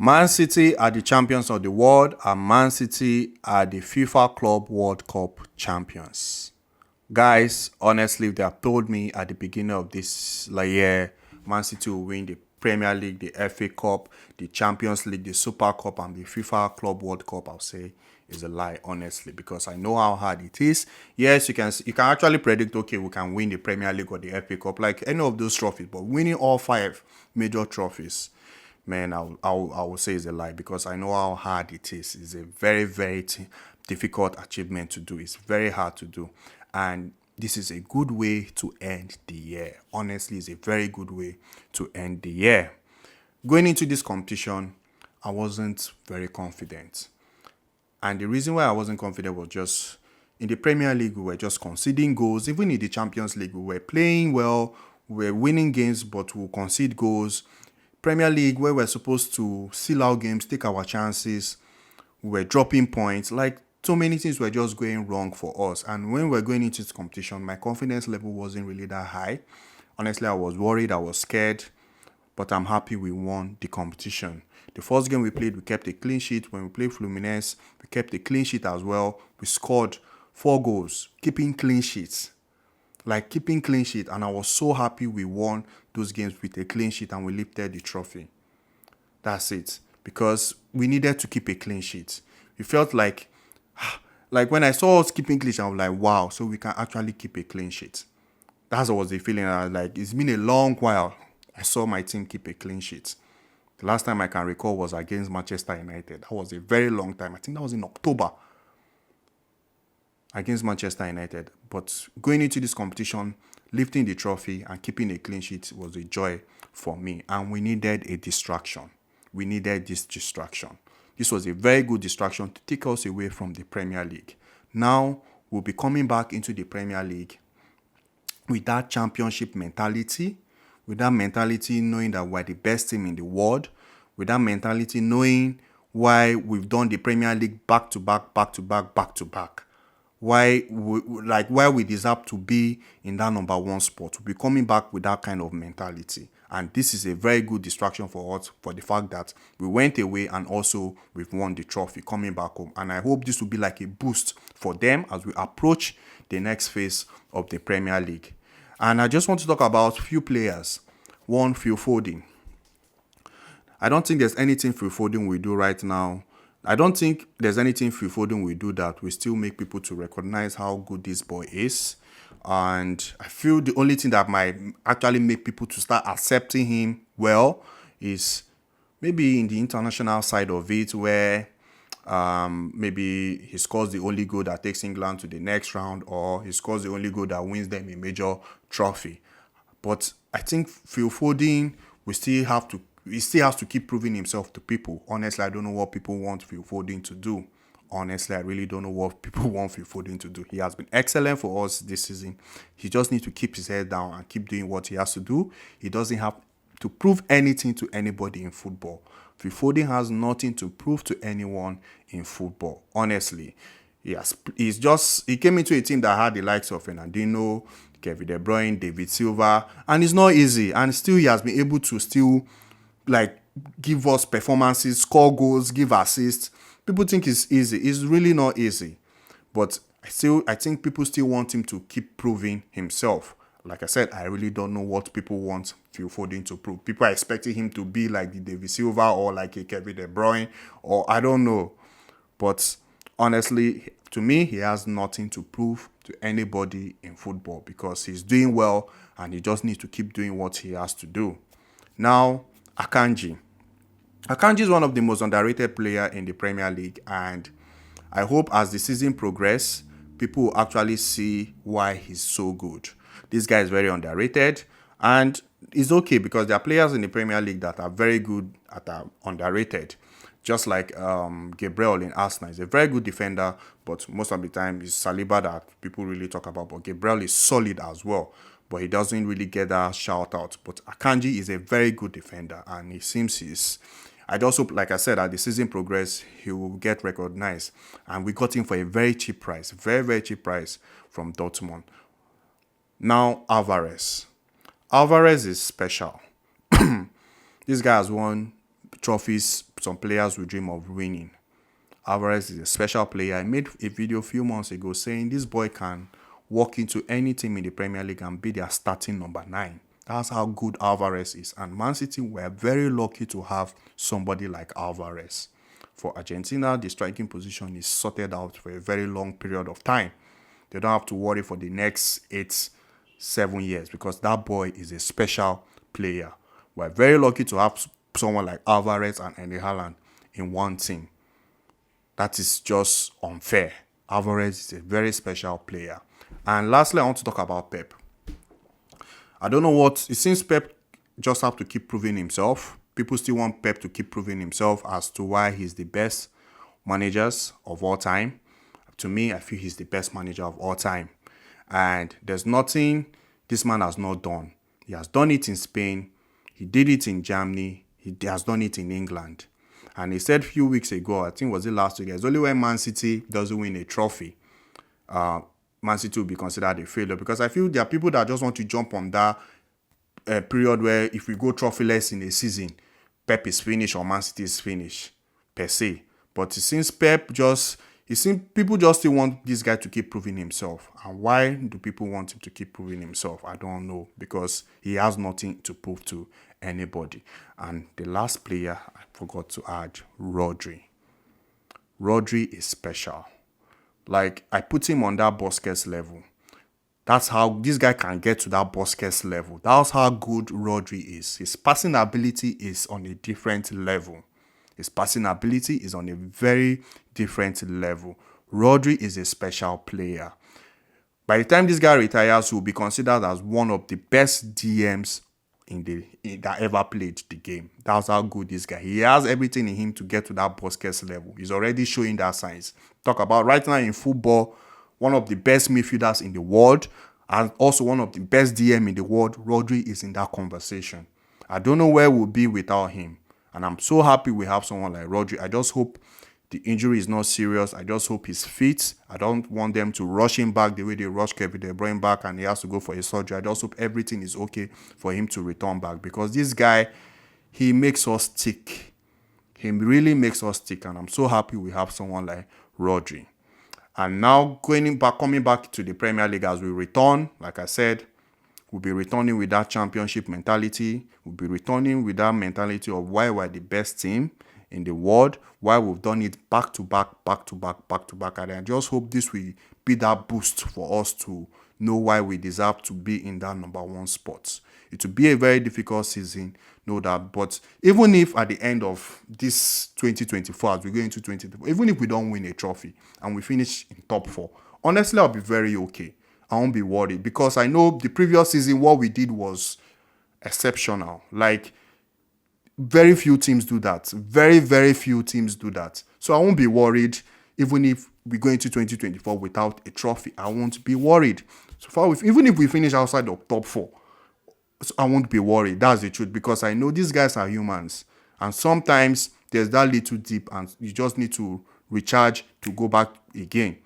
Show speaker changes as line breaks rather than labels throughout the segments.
Man City are the champions of the world, and Man City are the FIFA Club World Cup champions. Guys, honestly, if they have told me at the beginning of this year, Man City will win the Premier League, the FA Cup, the Champions League, the Super Cup, and the FIFA Club World Cup, I'll say is a lie, honestly, because I know how hard it is. Yes, you can actually predict, okay, we can win the Premier League or the FA Cup, like any of those trophies, but winning all 5 major trophies, man, I will say is a lie, because I know how hard it is. It's a very, very difficult achievement to do. It's very hard to do. And this is a good way to end the year. Honestly, it's a very good way to end the year. Going into this competition, I wasn't very confident. And the reason why I wasn't confident was just in the Premier League, we were just conceding goals. Even in the Champions League, we were playing well, we were winning games, but we'll concede goals. Premier League, where we're supposed to seal our games, take our chances, we were dropping points. Like, so many things were just going wrong for us. And when we're going into this competition, my confidence level wasn't really that high. Honestly, I was worried, I was scared, but I'm happy we won the competition. The first game we played, we kept a clean sheet. When we played Fluminense, we kept a clean sheet as well. We scored 4 goals, keeping clean sheets. Like, keeping clean sheet. And I was so happy we won those games with a clean sheet and we lifted the trophy. That's it. Because we needed to keep a clean sheet. It felt like when I saw us keeping clean sheet, I was like, wow, so we can actually keep a clean sheet. That was the feeling. I was like, it's been a long while I saw my team keep a clean sheet. The last time I can recall was against Manchester United. That was a very long time. I think that was in October against Manchester United. But going into this competition, lifting the trophy and keeping a clean sheet was a joy for me. And we needed a distraction. We needed this distraction. This was a very good distraction to take us away from the Premier League. Now, we'll be coming back into the Premier League with that championship mentality, with that mentality knowing that we're the best team in the world, with that mentality knowing why we've done the Premier League back to back, why we deserve to be in that number 1 spot. We'll be coming back with that kind of mentality. And this is a very good distraction for us, for the fact that we went away and also we've won the trophy coming back home. And I hope this will be like a boost for them as we approach the next phase of the Premier League. And I just want to talk about few players. One, Phil Foden. I don't think there's anything Phil Foden will do right now. I don't think there's anything Phil Foden will do that will still make people to recognize how good this boy is. And I feel the only thing that might actually make people to start accepting him well is maybe in the international side of it, where maybe he scores the only goal that takes England to the next round, or he scores the only goal that wins them a major trophy. But I think Phil Foden he still has to keep proving himself to people. Honestly, I don't know what people want Phil Foden to do. Honestly, I really don't know what people want Phil Foden to do. He has been excellent for us this season. He just needs to keep his head down and keep doing what he has to do. He doesn't have to prove anything to anybody in football. Phil Foden has nothing to prove to anyone in football. Honestly, he came into a team that had the likes of Fernandinho, Kevin De Bruyne, David Silva, and it's not easy. And still, he has been able to still give us performances, score goals, give assists. People think it's easy. It's really not easy. But I think people still want him to keep proving himself. Like I said, I really don't know what people want Phil Foden to prove. People are expecting him to be like the David Silva or like a Kevin De Bruyne, or I don't know. But honestly, to me, he has nothing to prove to anybody in football, because he's doing well and he just needs to keep doing what he has to do. Now, Akanji. Akanji is one of the most underrated players in the Premier League, and I hope as the season progresses, people will actually see why he's so good. This guy is very underrated, and it's okay because there are players in the Premier League that are very good at underrated. Just like Gabriel in Arsenal is a very good defender, but most of the time it's Saliba that people really talk about. But Gabriel is solid as well, but he doesn't really get that shout out. But Akanji is a very good defender, and it seems I'd also, like I said, as the season progresses, he will get recognized. And we got him for a very cheap price, very, very cheap price from Dortmund. Now, Alvarez. Alvarez is special. This guy has won trophies some players will dream of winning. Alvarez is a special player. I made a video a few months ago saying this boy can walk into any team in the Premier League and be their starting number 9. That's how good Alvarez is. And Man City were very lucky to have somebody like Alvarez. For Argentina, the striking position is sorted out for a very long period of time. They don't have to worry for the next 7 years because that boy is a special player. We're very lucky to have someone like Alvarez and Erling Haaland in one team. That is just unfair. Alvarez is a very special player. And lastly, I want to talk about Pep. I don't know what... It seems Pep just have to keep proving himself. People still want Pep to keep proving himself as to why he's the best managers of all time. To me, I feel he's the best manager of all time. And there's nothing this man has not done. He has done it in Spain. He did it in Germany. He has done it in England. And he said a few weeks ago, I think was it last week, it's only when Man City doesn't win a trophy, Man City will be considered a failure. Because I feel there are people that just want to jump on that period where if we go trophyless in a season, Pep is finished or Man City is finished, per se. But since people just still want this guy to keep proving himself. And why do people want him to keep proving himself? I don't know. Because he has nothing to prove to anybody. And the last player I forgot to add, Rodri. Rodri is special. Like, I put him on that Busquets level. That's how this guy can get to that Busquets level. That's how good Rodri is. His passing ability is on a different level. His passing ability is on a very different level. Rodri is a special player. By the time this guy retires, he will be considered as one of the best DMs that ever played the game. That's how good this guy. He has everything in him to get to that Busquets level. He's already showing that signs. Talk about right now in football, one of the best midfielders in the world, and also one of the best DM in the world. Rodri is in that conversation. I don't know where we'll be without him. And I'm so happy we have someone like Rodri. I just hope the injury is not serious. I just hope he's fit. I don't want them to rush him back the way they rush Kevin De Bruyne back and he has to go for a surgery. I just hope everything is okay for him to return back. Because this guy, he makes us tick. He really makes us tick. And I'm so happy we have someone like Rodri. And now coming back to the Premier League as we return, like I said, we'll be returning with that championship mentality. We'll be returning with that mentality of why we're the best team in the world, why we've done it back to back. And I just hope this will be that boost for us to know why we deserve to be in that number 1 spot. It will be a very difficult season, no doubt. But even if at the end of this 2024, as we go into 2024, even if we don't win a trophy and we finish in top 4, honestly, I'll be very okay. I won't be worried because I know the previous season, what we did was exceptional. Like, very few teams do that. Very, very few teams do that. So I won't be worried even if we go into 2024 without a trophy. I won't be worried. So far, even if we finish outside the top 4, so I won't be worried. That's the truth because I know these guys are humans. And sometimes there's that little dip and you just need to recharge to go back again.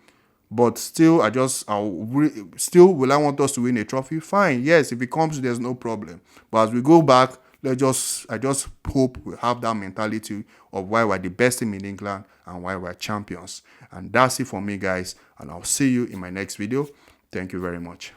But still, will I want us to win a trophy? Fine. Yes, if it comes, there's no problem. But as we go back, I just hope we have that mentality of why we're the best team in England and why we're champions. And that's it for me, guys. And I'll see you in my next video. Thank you very much.